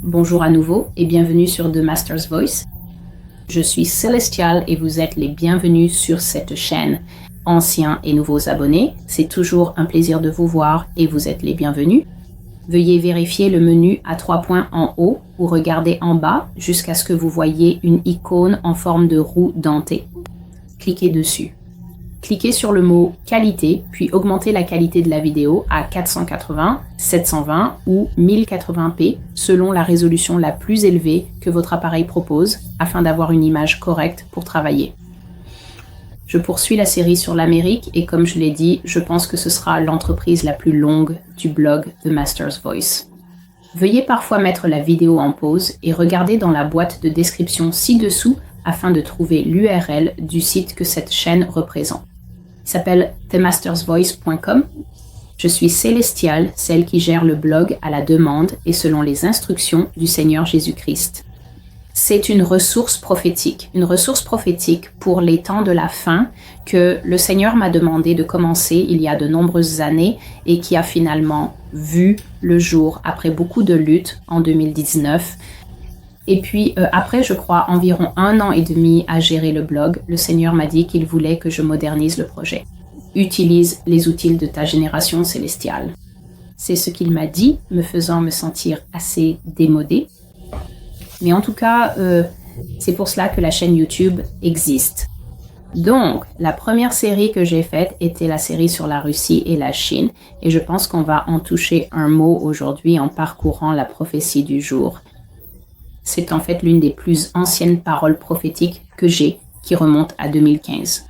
Bonjour à nouveau et bienvenue sur The Master's Voice. Je suis Célestial et vous êtes les bienvenus sur cette chaîne. Anciens et nouveaux abonnés, c'est toujours un plaisir de vous voir et vous êtes les bienvenus. Veuillez vérifier le menu à 3 points en haut ou regarder en bas jusqu'à ce que vous voyez une icône en forme de roue dentée. Cliquez dessus. Cliquez sur le mot « Qualité » puis augmentez la qualité de la vidéo à 480, 720 ou 1080p selon la résolution la plus élevée que votre appareil propose afin d'avoir une image correcte pour travailler. Je poursuis la série sur l'Amérique et comme je l'ai dit, je pense que ce sera l'entreprise la plus longue du blog The Master's Voice. Veuillez parfois mettre la vidéo en pause et regarder dans la boîte de description ci-dessous afin de trouver l'URL du site que cette chaîne représente. Il s'appelle themastersvoice.com. Je suis Célestial, celle qui gère le blog à la demande et selon les instructions du Seigneur Jésus-Christ. C'est une ressource prophétique pour les temps de la fin que le Seigneur m'a demandé de commencer il y a de nombreuses années et qui a finalement vu le jour après beaucoup de luttes en 2019. Et puis après, je crois, environ 1 an et demi à gérer le blog, le Seigneur m'a dit qu'il voulait que je modernise le projet. Utilise les outils de ta génération célestiale. C'est ce qu'il m'a dit, me faisant me sentir assez démodée. Mais en tout cas, c'est pour cela que la chaîne YouTube existe. Donc, la première série que j'ai faite était la série sur la Russie et la Chine. Et je pense qu'on va en toucher un mot aujourd'hui en parcourant la prophétie du jour. C'est en fait l'une des plus anciennes paroles prophétiques que j'ai, qui remonte à 2015.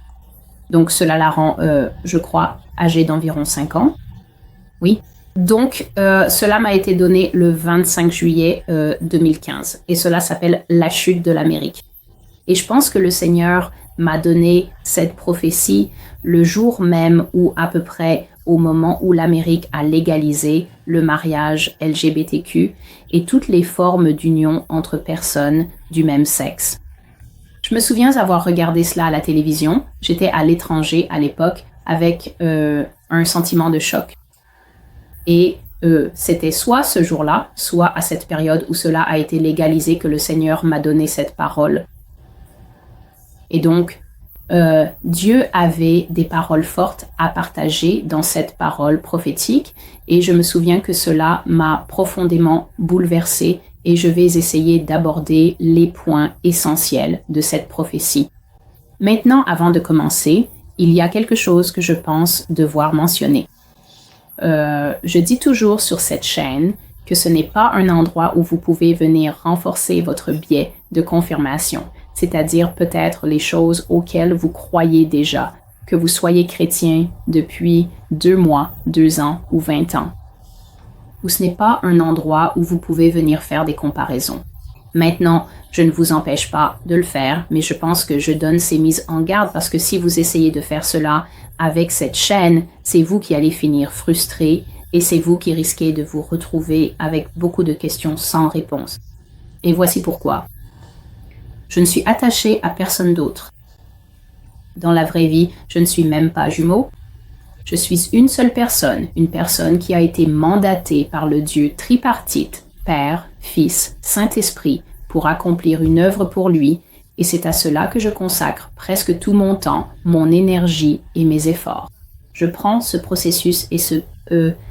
Donc cela la rend, je crois, âgée d'environ 5 ans. Oui. Donc cela m'a été donné le 25 juillet 2015. Et cela s'appelle « La chute de l'Amérique ». Et je pense que le Seigneur m'a donné cette prophétie le jour même ou à peu près au moment où l'Amérique a légalisé le mariage LGBTQ et toutes les formes d'union entre personnes du même sexe. Je me souviens avoir regardé cela à la télévision. J'étais à l'étranger à l'époque avec un sentiment de choc. Et c'était soit ce jour-là, soit à cette période où cela a été légalisé que le Seigneur m'a donné cette parole. Et donc, Dieu avait des paroles fortes à partager dans cette parole prophétique et je me souviens que cela m'a profondément bouleversée et je vais essayer d'aborder les points essentiels de cette prophétie. Maintenant, avant de commencer, il y a quelque chose que je pense devoir mentionner. Je dis toujours sur cette chaîne que ce n'est pas un endroit où vous pouvez venir renforcer votre biais de confirmation. C'est-à-dire peut-être les choses auxquelles vous croyez déjà, que vous soyez chrétien depuis 2 mois, 2 ans ou 20 ans. Ou ce n'est pas un endroit où vous pouvez venir faire des comparaisons. Maintenant, je ne vous empêche pas de le faire, mais je pense que je donne ces mises en garde parce que si vous essayez de faire cela avec cette chaîne, c'est vous qui allez finir frustré et c'est vous qui risquez de vous retrouver avec beaucoup de questions sans réponse. Et voici pourquoi. Je ne suis attachée à personne d'autre. Dans la vraie vie, je ne suis même pas jumeau. Je suis une seule personne, une personne qui a été mandatée par le Dieu tripartite, Père, Fils, Saint-Esprit, pour accomplir une œuvre pour lui, et c'est à cela que je consacre presque tout mon temps, mon énergie et mes efforts. Je prends ce processus et ce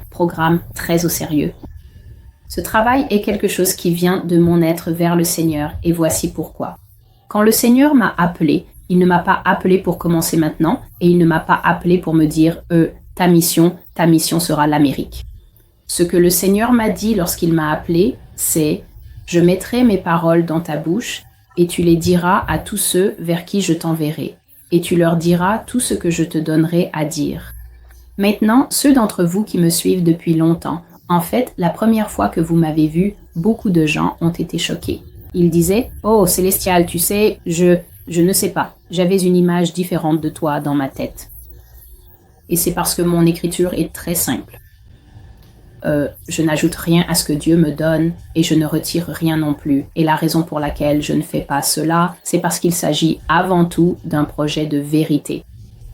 programme très au sérieux. Ce travail est quelque chose qui vient de mon être vers le Seigneur, et voici pourquoi. Quand le Seigneur m'a appelé, il ne m'a pas appelé pour commencer maintenant et il ne m'a pas appelé pour me dire ta mission sera l'Amérique. Ce que le Seigneur m'a dit lorsqu'il m'a appelé, c'est « Je mettrai mes paroles dans ta bouche et tu les diras à tous ceux vers qui je t'enverrai et tu leur diras tout ce que je te donnerai à dire. » Maintenant, ceux d'entre vous qui me suivent depuis longtemps, en fait, la première fois que vous m'avez vu, beaucoup de gens ont été choqués. Ils disaient « Oh, Célestial, tu sais, je ne sais pas. J'avais une image différente de toi dans ma tête. » Et c'est parce que mon écriture est très simple. Je n'ajoute rien à ce que Dieu me donne et je ne retire rien non plus. Et la raison pour laquelle je ne fais pas cela, c'est parce qu'il s'agit avant tout d'un projet de vérité.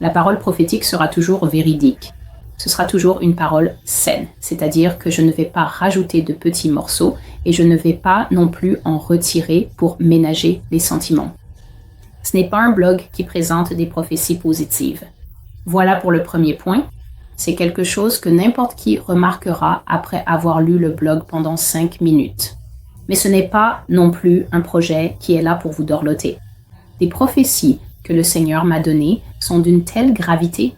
La parole prophétique sera toujours véridique. ce sera toujours une parole saine, c'est-à-dire que je ne vais pas rajouter de petits morceaux et je ne vais pas non plus en retirer pour ménager les sentiments. Ce n'est pas un blog qui présente des prophéties positives. Voilà pour le premier point. C'est quelque chose que n'importe qui remarquera après avoir lu le blog pendant 5 minutes. Mais ce n'est pas non plus un projet qui est là pour vous dorloter. Les prophéties que le Seigneur m'a données sont d'une telle gravité.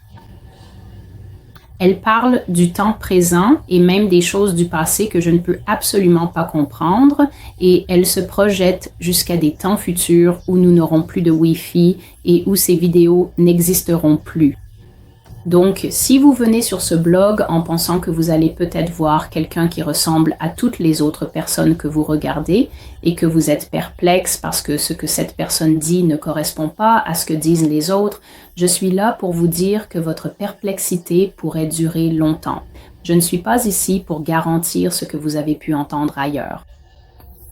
Elles parlent du temps présent et même des choses du passé que je ne peux absolument pas comprendre et elles se projettent jusqu'à des temps futurs où nous n'aurons plus de Wi-Fi et où ces vidéos n'existeront plus. Donc, si vous venez sur ce blog en pensant que vous allez peut-être voir quelqu'un qui ressemble à toutes les autres personnes que vous regardez et que vous êtes perplexe parce que ce que cette personne dit ne correspond pas à ce que disent les autres, je suis là pour vous dire que votre perplexité pourrait durer longtemps. Je ne suis pas ici pour garantir ce que vous avez pu entendre ailleurs.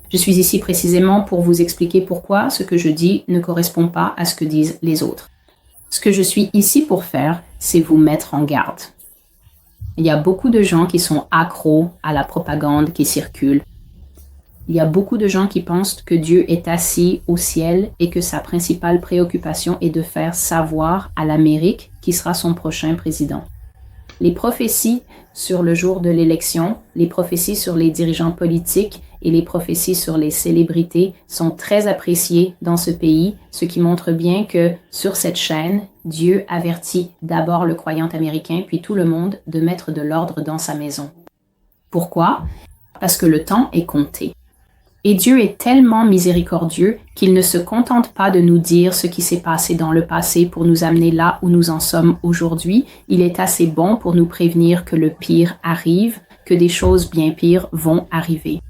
Je suis ici précisément pour vous expliquer pourquoi ce que je dis ne correspond pas à ce que disent les autres. Ce que je suis ici pour faire, c'est vous mettre en garde. Il y a beaucoup de gens qui sont accros à la propagande qui circule. Il y a beaucoup de gens qui pensent que Dieu est assis au ciel et que sa principale préoccupation est de faire savoir à l'Amérique qui sera son prochain président. Les prophéties sur le jour de l'élection, les prophéties sur les dirigeants politiques et les prophéties sur les célébrités sont très appréciées dans ce pays, ce qui montre bien que sur cette chaîne, Dieu avertit d'abord le croyant américain puis tout le monde de mettre de l'ordre dans sa maison. Pourquoi? Parce que le temps est compté. Et Dieu est tellement miséricordieux qu'il ne se contente pas de nous dire ce qui s'est passé dans le passé pour nous amener là où nous en sommes aujourd'hui. Il est assez bon pour nous prévenir que le pire arrive, que des choses bien pires vont arriver.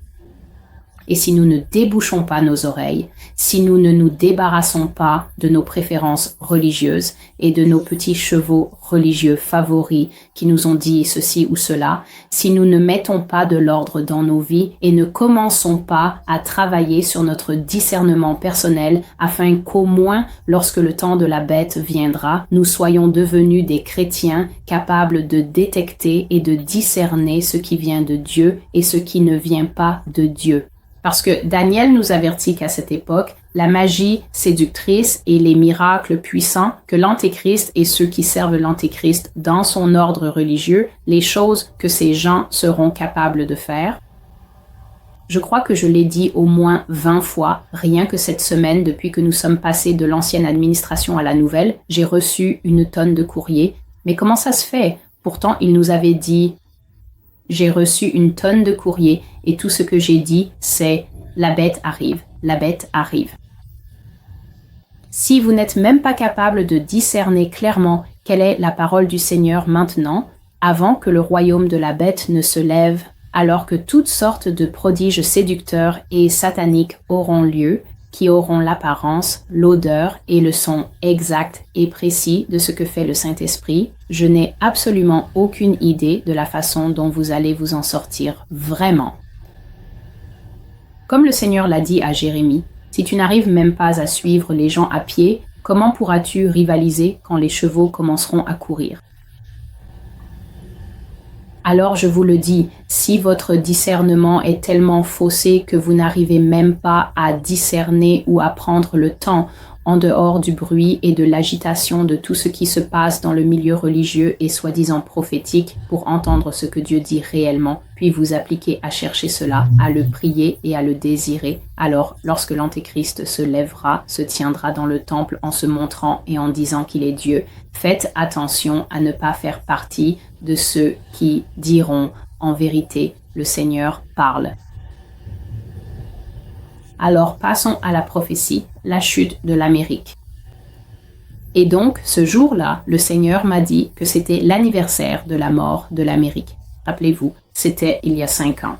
Et si nous ne débouchons pas nos oreilles, si nous ne nous débarrassons pas de nos préférences religieuses et de nos petits chevaux religieux favoris qui nous ont dit ceci ou cela, si nous ne mettons pas de l'ordre dans nos vies et ne commençons pas à travailler sur notre discernement personnel afin qu'au moins, lorsque le temps de la bête viendra, nous soyons devenus des chrétiens capables de détecter et de discerner ce qui vient de Dieu et ce qui ne vient pas de Dieu. Parce que Daniel nous avertit qu'à cette époque, la magie séductrice et les miracles puissants que l'Antéchrist et ceux qui servent l'Antéchrist dans son ordre religieux, les choses que ces gens seront capables de faire. Je crois que je l'ai dit au moins 20 fois, rien que cette semaine, depuis que nous sommes passés de l'ancienne administration à la nouvelle, j'ai reçu une tonne de courriers. Mais comment ça se fait? Pourtant, il nous avait dit... J'ai reçu une tonne de courriers et tout ce que j'ai dit, c'est « la bête arrive, la bête arrive ». Si vous n'êtes même pas capable de discerner clairement quelle est la parole du Seigneur maintenant, avant que le royaume de la bête ne se lève, alors que toutes sortes de prodiges séducteurs et sataniques auront lieu, qui auront l'apparence, l'odeur et le son exact et précis de ce que fait le Saint-Esprit, je n'ai absolument aucune idée de la façon dont vous allez vous en sortir vraiment. Comme le Seigneur l'a dit à Jérémie, si tu n'arrives même pas à suivre les gens à pied, comment pourras-tu rivaliser quand les chevaux commenceront à courir? Alors je vous le dis, si votre discernement est tellement faussé que vous n'arrivez même pas à discerner ou à prendre le temps en dehors du bruit et de l'agitation de tout ce qui se passe dans le milieu religieux et soi-disant prophétique pour entendre ce que Dieu dit réellement, puis vous appliquer à chercher cela, à le prier et à le désirer, alors lorsque l'Antéchrist se lèvera, se tiendra dans le temple en se montrant et en disant qu'il est Dieu, faites attention à ne pas faire partie de ceux qui diront en vérité, le Seigneur parle. Alors passons à la prophétie, la chute de l'Amérique. Et donc, ce jour-là, le Seigneur m'a dit que c'était l'anniversaire de la mort de l'Amérique. Rappelez-vous, c'était il y a 5 ans.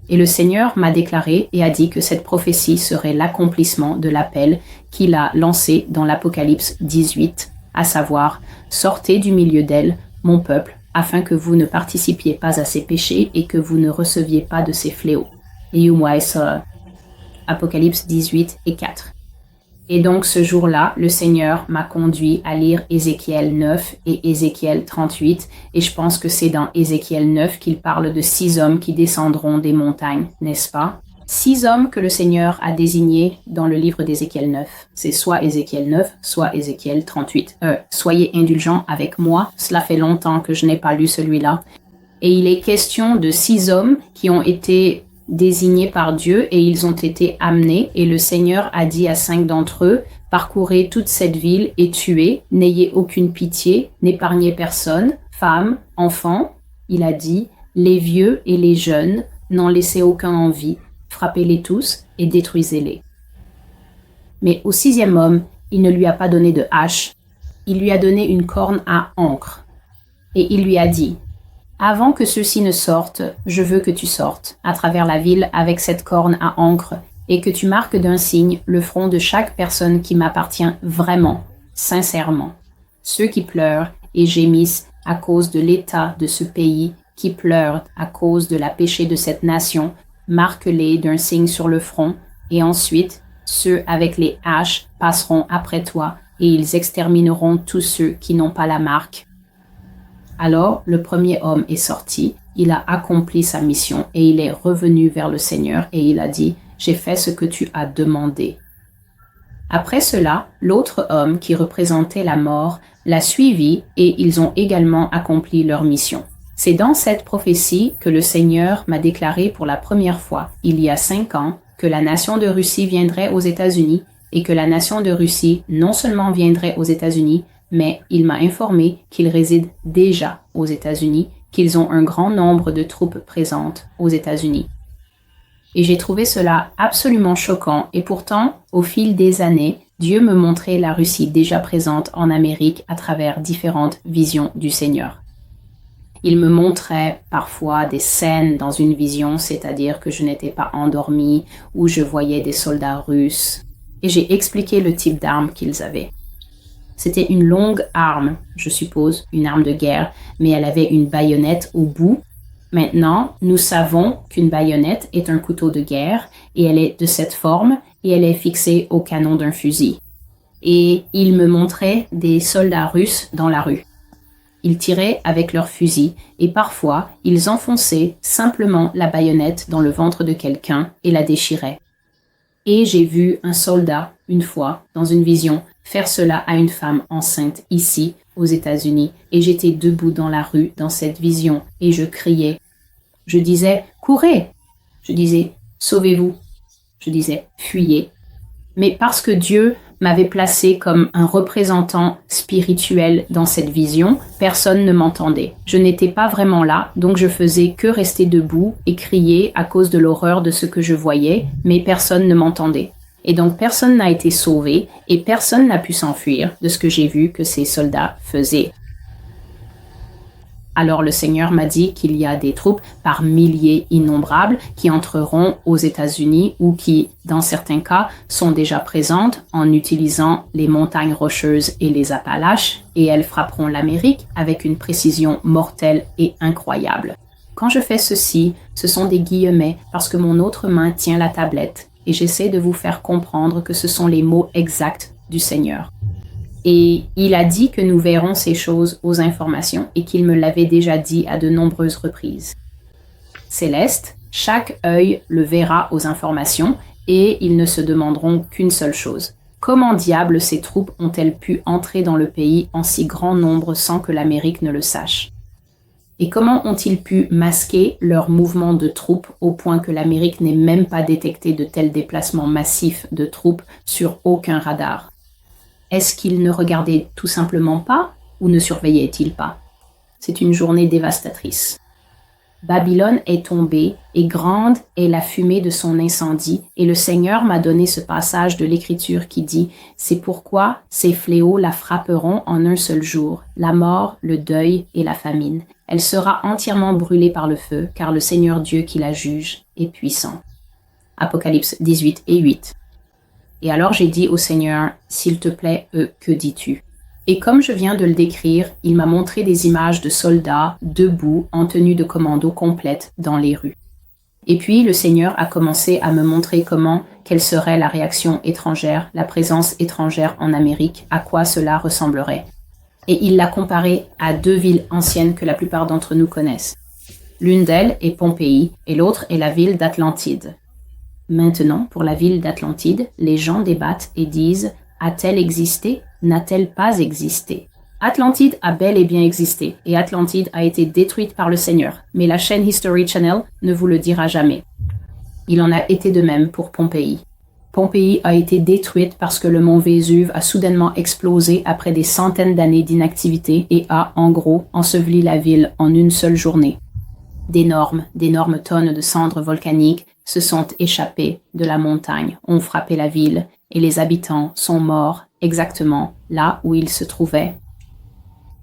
Et le Seigneur m'a déclaré et a dit que cette prophétie serait l'accomplissement de l'appel qu'il a lancé dans l'Apocalypse 18, à savoir « Sortez du milieu d'elle, mon peuple, afin que vous ne participiez pas à ses péchés et que vous ne receviez pas de ses fléaux. » Apocalypse 18 et 4. Et donc ce jour-là, le Seigneur m'a conduit à lire Ézéchiel 9 et Ézéchiel 38, et je pense que c'est dans Ézéchiel 9 qu'il parle de 6 hommes qui descendront des montagnes, n'est-ce pas? 6 hommes que le Seigneur a désignés dans le livre d'Ézéchiel 9. C'est soit Ézéchiel 9, soit Ézéchiel 38. Soyez indulgents avec moi, cela fait longtemps que je n'ai pas lu celui-là. Et il est question de 6 hommes qui ont été désignés par Dieu et ils ont été amenés et le Seigneur a dit à 5 d'entre eux, parcourez toute cette ville et tuez, n'ayez aucune pitié, n'épargnez personne, femmes, enfants, il a dit, les vieux et les jeunes, n'en laissez aucun en vie, frappez-les tous et détruisez-les. Mais au 6e homme, il ne lui a pas donné de hache, il lui a donné une corne à encre et il lui a dit, avant que ceux-ci ne sortent, je veux que tu sortes à travers la ville avec cette corne à encre et que tu marques d'un signe le front de chaque personne qui m'appartient vraiment, sincèrement. Ceux qui pleurent et gémissent à cause de l'état de ce pays, qui pleurent à cause de la péché de cette nation, marque-les d'un signe sur le front et ensuite, ceux avec les haches passeront après toi et ils extermineront tous ceux qui n'ont pas la marque. Alors, le premier homme est sorti, il a accompli sa mission et il est revenu vers le Seigneur et il a dit, « J'ai fait ce que tu as demandé. » Après cela, l'autre homme qui représentait la mort l'a suivi et ils ont également accompli leur mission. C'est dans cette prophétie que le Seigneur m'a déclaré pour la première fois, il y a 5 ans, que la nation de Russie viendrait aux États-Unis et que la nation de Russie non seulement viendrait aux États-Unis, mais il m'a informé qu'ils résident déjà aux États-Unis, qu'ils ont un grand nombre de troupes présentes aux États-Unis. Et j'ai trouvé cela absolument choquant et pourtant, au fil des années, Dieu me montrait la Russie déjà présente en Amérique à travers différentes visions du Seigneur. Il me montrait parfois des scènes dans une vision, c'est-à-dire que je n'étais pas endormie, ou je voyais des soldats russes, et j'ai expliqué le type d'armes qu'ils avaient. C'était une longue arme, je suppose, une arme de guerre, mais elle avait une baïonnette au bout. Maintenant, nous savons qu'une baïonnette est un couteau de guerre et elle est de cette forme et elle est fixée au canon d'un fusil. Et il me montrait des soldats russes dans la rue. Ils tiraient avec leurs fusils et parfois ils enfonçaient simplement la baïonnette dans le ventre de quelqu'un et la déchiraient. Et j'ai vu un soldat, une fois, dans une vision, faire cela à une femme enceinte ici, aux États-Unis, et j'étais debout dans la rue, dans cette vision, et je criais. Je disais, courez! Je disais, sauvez-vous! Je disais, fuyez! Mais parce que Dieu m'avait placé comme un représentant spirituel dans cette vision, personne ne m'entendait. Je n'étais pas vraiment là, donc je faisais que rester debout et crier à cause de l'horreur de ce que je voyais, mais personne ne m'entendait. Et donc personne n'a été sauvé et personne n'a pu s'enfuir de ce que j'ai vu que ces soldats faisaient. Alors le Seigneur m'a dit qu'il y a des troupes par milliers innombrables qui entreront aux États-Unis ou qui, dans certains cas, sont déjà présentes en utilisant les montagnes rocheuses et les Appalaches et elles frapperont l'Amérique avec une précision mortelle et incroyable. Quand je fais ceci, ce sont des guillemets parce que mon autre main tient la tablette et j'essaie de vous faire comprendre que ce sont les mots exacts du Seigneur. Et il a dit que nous verrons ces choses aux informations et qu'il me l'avait déjà dit à de nombreuses reprises. Céleste, chaque œil le verra aux informations et ils ne se demanderont qu'une seule chose. Comment diable ces troupes ont-elles pu entrer dans le pays en si grand nombre sans que l'Amérique ne le sache? Et comment ont-ils pu masquer leur mouvement de troupes au point que l'Amérique n'ait même pas détecté de tels déplacements massifs de troupes sur aucun radar? Est-ce qu'ils ne regardaient tout simplement pas ou ne surveillaient-ils pas? C'est une journée dévastatrice. Babylone est tombée et grande est la fumée de son incendie et le Seigneur m'a donné ce passage de l'Écriture qui dit « C'est pourquoi ces fléaux la frapperont en un seul jour, la mort, le deuil et la famine. Elle sera entièrement brûlée par le feu car le Seigneur Dieu qui la juge est puissant. » Apocalypse 18 et 8. Et alors j'ai dit au Seigneur, « S'il te plaît, que dis-tu » Et comme je viens de le décrire, il m'a montré des images de soldats debout en tenue de commando complète dans les rues. Et puis le Seigneur a commencé à me montrer quelle serait la réaction étrangère, la présence étrangère en Amérique, à quoi cela ressemblerait. Et il l'a comparé à 2 villes anciennes que la plupart d'entre nous connaissent. L'une d'elles est Pompéi et l'autre est la ville d'Atlantide. Maintenant, pour la ville d'Atlantide, les gens débattent et disent « A-t-elle existé? N'a-t-elle pas existé ?» Atlantide a bel et bien existé, et Atlantide a été détruite par le Seigneur, mais la chaîne History Channel ne vous le dira jamais. Il en a été de même pour Pompéi. Pompéi a été détruite parce que le mont Vésuve a soudainement explosé après des centaines d'années d'inactivité et a, en gros, enseveli la ville en une seule journée. D'énormes tonnes de cendres volcaniques se sont échappées de la montagne, ont frappé la ville, et les habitants sont morts exactement là où ils se trouvaient.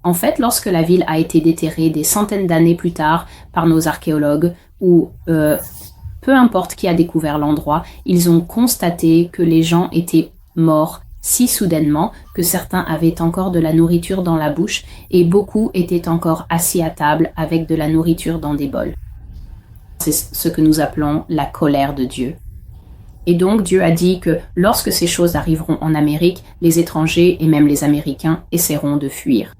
En fait, lorsque la ville a été déterrée des centaines d'années plus tard par nos archéologues, ou peu importe qui a découvert l'endroit, ils ont constaté que les gens étaient morts si soudainement que certains avaient encore de la nourriture dans la bouche et beaucoup étaient encore assis à table avec de la nourriture dans des bols. C'est ce que nous appelons la colère de Dieu. Et donc Dieu a dit que lorsque ces choses arriveront en Amérique, les étrangers et même les Américains essaieront de fuir.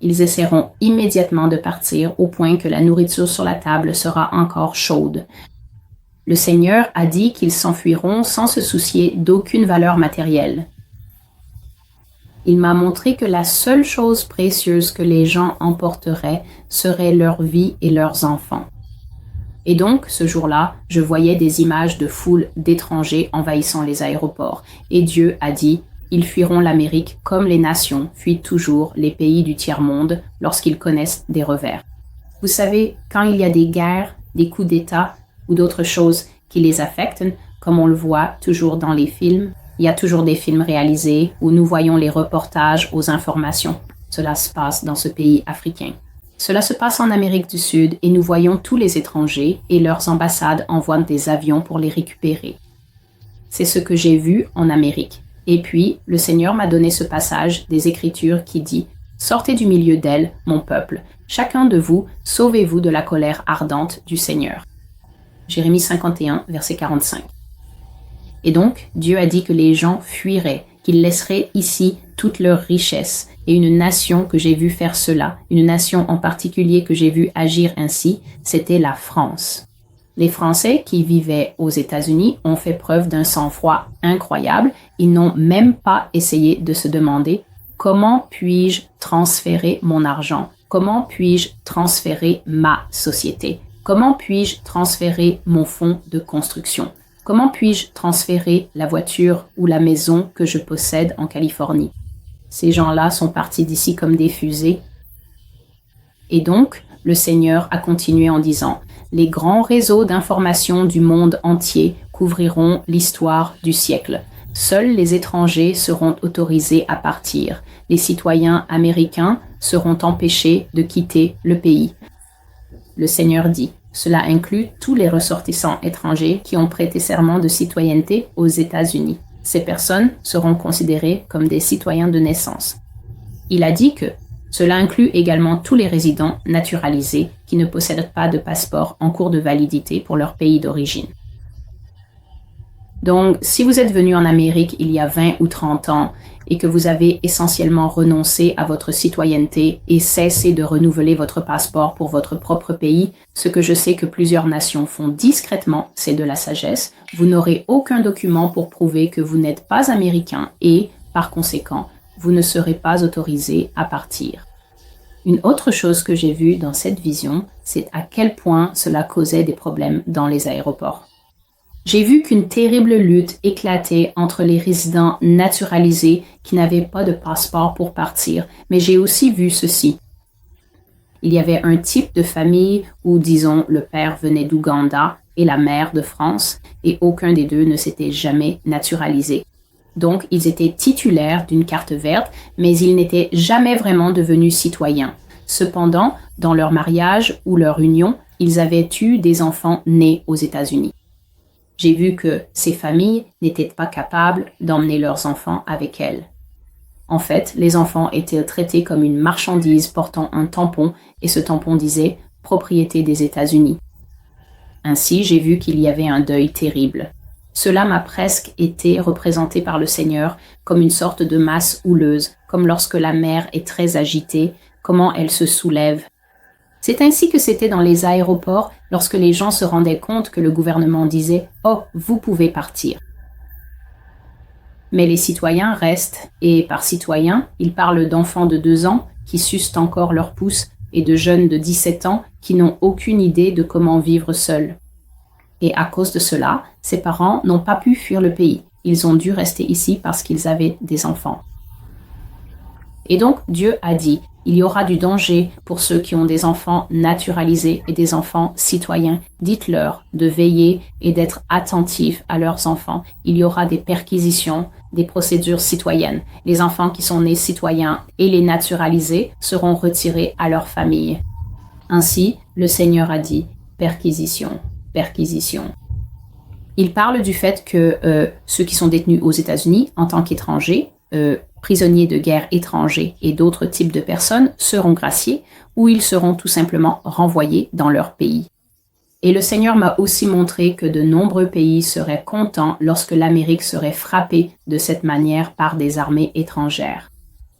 Ils essaieront immédiatement de partir au point que la nourriture sur la table sera encore chaude. Le Seigneur a dit qu'ils s'enfuiront sans se soucier d'aucune valeur matérielle. Il m'a montré que la seule chose précieuse que les gens emporteraient serait leur vie et leurs enfants. Et donc, ce jour-là, je voyais des images de foules d'étrangers envahissant les aéroports. Et Dieu a dit, ils fuiront l'Amérique comme les nations fuient toujours les pays du tiers-monde lorsqu'ils connaissent des revers. Vous savez, quand il y a des guerres, des coups d'État ou d'autres choses qui les affectent, comme on le voit toujours dans les films, il y a toujours des films réalisés où nous voyons les reportages aux informations. Cela se passe dans ce pays africain. Cela se passe en Amérique du Sud et nous voyons tous les étrangers et leurs ambassades envoient des avions pour les récupérer. C'est ce que j'ai vu en Amérique. Et puis, le Seigneur m'a donné ce passage des Écritures qui dit « Sortez du milieu d'elle, mon peuple. Chacun de vous, sauvez-vous de la colère ardente du Seigneur. » Jérémie 51, verset 45. Et donc, Dieu a dit que les gens fuiraient, qu'ils laisseraient ici toute leur richesse. Et une nation que j'ai vu faire cela, une nation en particulier que j'ai vu agir ainsi, c'était la France. Les Français qui vivaient aux États-Unis ont fait preuve d'un sang-froid incroyable. Ils n'ont même pas essayé de se demander « Comment puis-je transférer mon argent? Comment puis-je transférer ma société? Comment puis-je transférer mon fonds de construction? Comment puis-je transférer la voiture ou la maison que je possède en Californie? » Ces gens-là sont partis d'ici comme des fusées. Et donc, le Seigneur a continué en disant « Les grands réseaux d'information du monde entier couvriront l'histoire du siècle. Seuls les étrangers seront autorisés à partir. Les citoyens américains seront empêchés de quitter le pays. » Le Seigneur dit « Cela inclut tous les ressortissants étrangers qui ont prêté serment de citoyenneté aux États-Unis. Ces personnes seront considérées comme des citoyens de naissance. » Il a dit que cela inclut également tous les résidents naturalisés qui ne possèdent pas de passeport en cours de validité pour leur pays d'origine. Donc, si vous êtes venu en Amérique il y a 20 ou 30 ans et que vous avez essentiellement renoncé à votre citoyenneté et cessé de renouveler votre passeport pour votre propre pays, ce que je sais que plusieurs nations font discrètement, c'est de la sagesse, vous n'aurez aucun document pour prouver que vous n'êtes pas américain et, par conséquent, vous ne serez pas autorisé à partir. Une autre chose que j'ai vue dans cette vision, c'est à quel point cela causait des problèmes dans les aéroports. J'ai vu qu'une terrible lutte éclatait entre les résidents naturalisés qui n'avaient pas de passeport pour partir, mais j'ai aussi vu ceci. Il y avait un type de famille où, disons, le père venait d'Ouganda et la mère de France, et aucun des deux ne s'était jamais naturalisé. Donc, ils étaient titulaires d'une carte verte, mais ils n'étaient jamais vraiment devenus citoyens. Cependant, dans leur mariage ou leur union, ils avaient eu des enfants nés aux États-Unis. J'ai vu que ces familles n'étaient pas capables d'emmener leurs enfants avec elles. En fait, les enfants étaient traités comme une marchandise portant un tampon et ce tampon disait « propriété des États-Unis ». Ainsi, j'ai vu qu'il y avait un deuil terrible. Cela m'a presque été représenté par le Seigneur comme une sorte de masse houleuse, comme lorsque la mer est très agitée, comment elle se soulève. C'est ainsi que c'était dans les aéroports lorsque les gens se rendaient compte que le gouvernement disait « Oh, vous pouvez partir ». Mais les citoyens restent, et par citoyens, ils parlent d'enfants de 2 ans qui sucent encore leur pouce et de jeunes de 17 ans qui n'ont aucune idée de comment vivre seuls. Et à cause de cela, ces parents n'ont pas pu fuir le pays. Ils ont dû rester ici parce qu'ils avaient des enfants. Et donc, Dieu a dit, il y aura du danger pour ceux qui ont des enfants naturalisés et des enfants citoyens. Dites-leur de veiller et d'être attentifs à leurs enfants. Il y aura des perquisitions, des procédures citoyennes. Les enfants qui sont nés citoyens et les naturalisés seront retirés à leur famille. Ainsi, le Seigneur a dit, perquisition, perquisition. Il parle du fait que ceux qui sont détenus aux États-Unis en tant qu'étrangers, prisonniers de guerre étrangers et d'autres types de personnes seront graciés ou ils seront tout simplement renvoyés dans leur pays. Et le Seigneur m'a aussi montré que de nombreux pays seraient contents lorsque l'Amérique serait frappée de cette manière par des armées étrangères.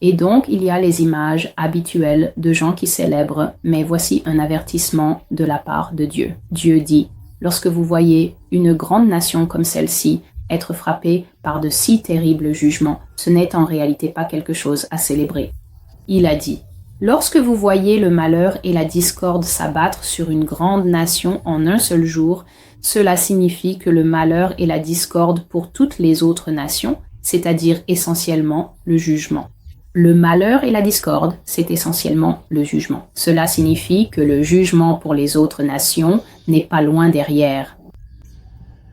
Et donc, il y a les images habituelles de gens qui célèbrent, mais voici un avertissement de la part de Dieu. Dieu dit, lorsque vous voyez une grande nation comme celle-ci être frappée par de si terribles jugements, ce n'est en réalité pas quelque chose à célébrer. Il a dit, lorsque vous voyez le malheur et la discorde s'abattre sur une grande nation en un seul jour, cela signifie que le malheur et la discorde pour toutes les autres nations, c'est-à-dire essentiellement le jugement. Le malheur et la discorde, c'est essentiellement le jugement. Cela signifie que le jugement pour les autres nations n'est pas loin derrière.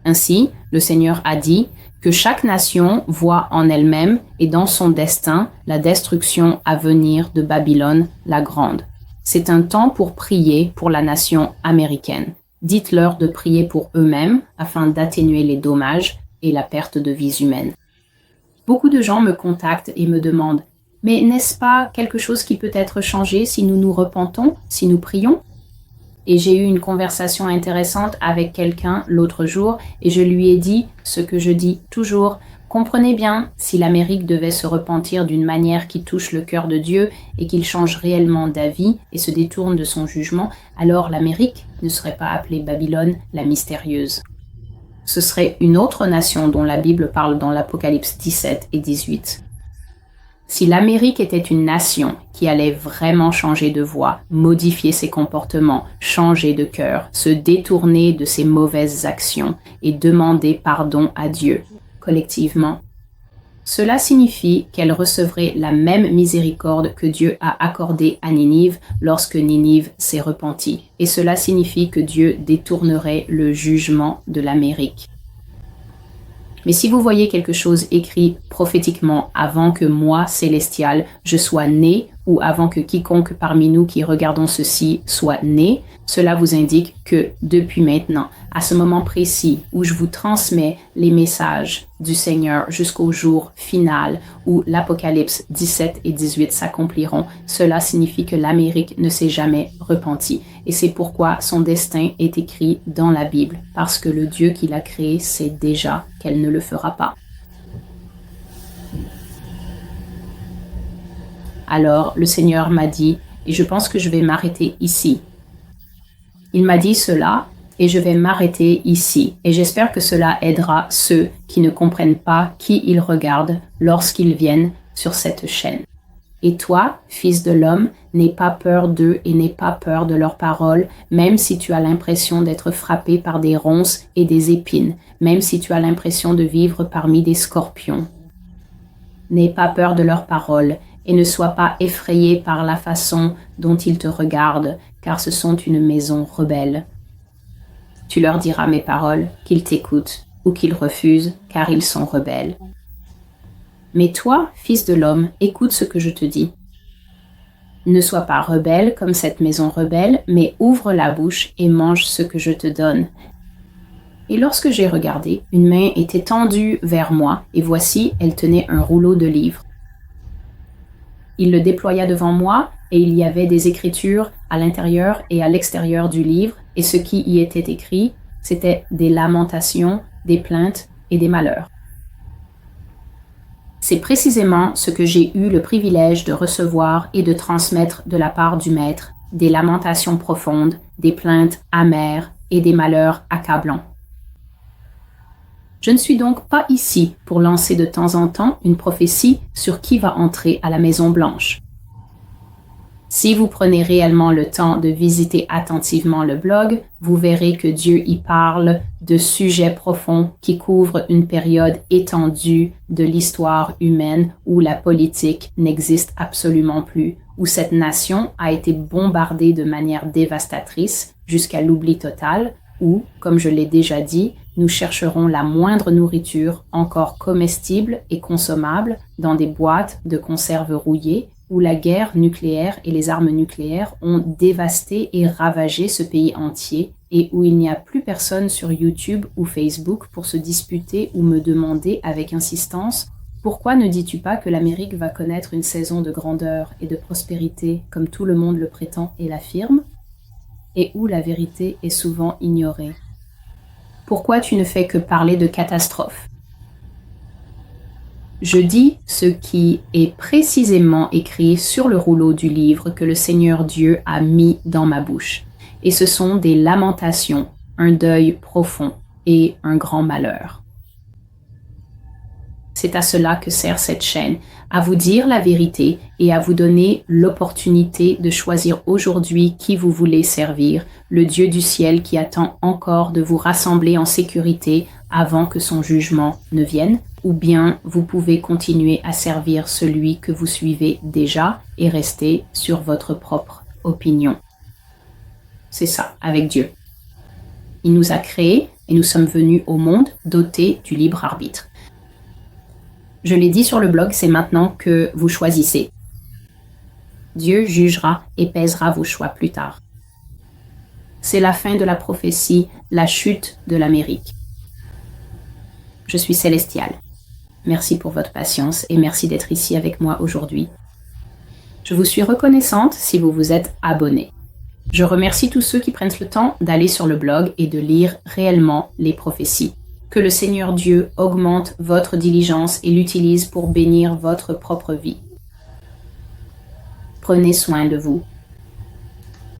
Ainsi, le Seigneur a dit que chaque nation voit en elle-même et dans son destin la destruction à venir de Babylone la Grande. C'est un temps pour prier pour la nation américaine. Dites-leur de prier pour eux-mêmes afin d'atténuer les dommages et la perte de vies humaines. Beaucoup de gens me contactent et me demandent « Mais n'est-ce pas quelque chose qui peut être changé si nous nous repentons, si nous prions ?» Et j'ai eu une conversation intéressante avec quelqu'un l'autre jour et je lui ai dit ce que je dis toujours. Comprenez bien, si l'Amérique devait se repentir d'une manière qui touche le cœur de Dieu et qu'il change réellement d'avis et se détourne de son jugement, alors l'Amérique ne serait pas appelée Babylone la mystérieuse. Ce serait une autre nation dont la Bible parle dans l'Apocalypse 17 et 18. Si l'Amérique était une nation qui allait vraiment changer de voie, modifier ses comportements, changer de cœur, se détourner de ses mauvaises actions et demander pardon à Dieu, collectivement, cela signifie qu'elle recevrait la même miséricorde que Dieu a accordée à Ninive lorsque Ninive s'est repentie. Et cela signifie que Dieu détournerait le jugement de l'Amérique. Mais si vous voyez quelque chose écrit prophétiquement avant que moi, Célestial, je sois né, ou avant que quiconque parmi nous qui regardons ceci soit né, cela vous indique que depuis maintenant, à ce moment précis où je vous transmets les messages du Seigneur jusqu'au jour final où l'Apocalypse 17 et 18 s'accompliront, cela signifie que l'Amérique ne s'est jamais repentie. Et c'est pourquoi son destin est écrit dans la Bible, parce que le Dieu qui l'a créée sait déjà qu'elle ne le fera pas. Alors le Seigneur m'a dit, et je pense que je vais m'arrêter ici. Il m'a dit cela, et je vais m'arrêter ici. Et j'espère que cela aidera ceux qui ne comprennent pas qui ils regardent lorsqu'ils viennent sur cette chaîne. Et toi, fils de l'homme, n'aie pas peur d'eux et n'aie pas peur de leurs paroles, même si tu as l'impression d'être frappé par des ronces et des épines, même si tu as l'impression de vivre parmi des scorpions. N'aie pas peur de leurs paroles et ne sois pas effrayé par la façon dont ils te regardent, car ce sont une maison rebelle. Tu leur diras mes paroles, qu'ils t'écoutent ou qu'ils refusent, car ils sont rebelles. Mais toi, fils de l'homme, écoute ce que je te dis. Ne sois pas rebelle comme cette maison rebelle, mais ouvre la bouche et mange ce que je te donne. Et lorsque j'ai regardé, une main était tendue vers moi, et voici, elle tenait un rouleau de livres. Il le déploya devant moi, et il y avait des écritures à l'intérieur et à l'extérieur du livre, et ce qui y était écrit C'était des lamentations, des plaintes et des malheurs. C'est précisément ce que j'ai eu le privilège de recevoir et de transmettre de la part du Maître, des lamentations profondes, des plaintes amères et des malheurs accablants. Je ne suis donc pas ici pour lancer de temps en temps une prophétie sur qui va entrer à la Maison Blanche. Si vous prenez réellement le temps de visiter attentivement le blog, vous verrez que Dieu y parle de sujets profonds qui couvrent une période étendue de l'histoire humaine où la politique n'existe absolument plus, où cette nation a été bombardée de manière dévastatrice jusqu'à l'oubli total, où, comme je l'ai déjà dit, nous chercherons la moindre nourriture encore comestible et consommable dans des boîtes de conserve rouillées, où la guerre nucléaire et les armes nucléaires ont dévasté et ravagé ce pays entier et où il n'y a plus personne sur YouTube ou Facebook pour se disputer ou me demander avec insistance « Pourquoi ne dis-tu pas que l'Amérique va connaître une saison de grandeur et de prospérité comme tout le monde le prétend et l'affirme ?» et où la vérité est souvent ignorée. Pourquoi tu ne fais que parler de catastrophe? Je dis ce qui est précisément écrit sur le rouleau du livre que le Seigneur Dieu a mis dans ma bouche. Et ce sont des lamentations, un deuil profond et un grand malheur. C'est à cela que sert cette chaîne, à vous dire la vérité et à vous donner l'opportunité de choisir aujourd'hui qui vous voulez servir, le Dieu du ciel qui attend encore de vous rassembler en sécurité avant que son jugement ne vienne, ou bien vous pouvez continuer à servir celui que vous suivez déjà et rester sur votre propre opinion. C'est ça, avec Dieu. Il nous a créés et nous sommes venus au monde dotés du libre arbitre. Je l'ai dit sur le blog, c'est maintenant que vous choisissez. Dieu jugera et pèsera vos choix plus tard. C'est la fin de la prophétie, la chute de l'Amérique. Je suis Célestiale. Merci pour votre patience et merci d'être ici avec moi aujourd'hui. Je vous suis reconnaissante si vous vous êtes abonné. Je remercie tous ceux qui prennent le temps d'aller sur le blog et de lire réellement les prophéties. Que le Seigneur Dieu augmente votre diligence et l'utilise pour bénir votre propre vie. Prenez soin de vous.